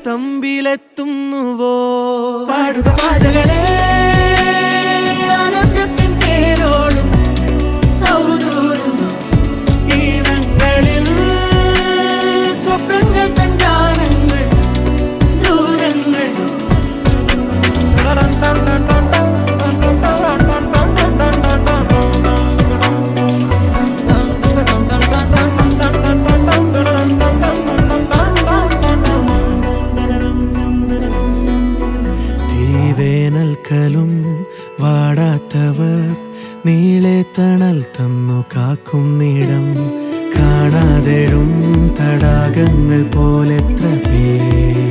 തമ്പിലെത്തുന്നുവോ? പാടുക പാതകളെ ആനന്ദത്തിൻ പേരോടും ഔദൂരും ഈണങ്ങളിൽ സ്വപ്നങ്ങൾ തൻ ഗാനങ്ങൾ ദൂരങ്ങൾ. വേനൽക്കലും വാടാത്തവർ നീളെ തണൽ തന്നു കാക്കുന്നിടം കാണാതെഴും തടാകങ്ങൾ പോലെത്ര പേർ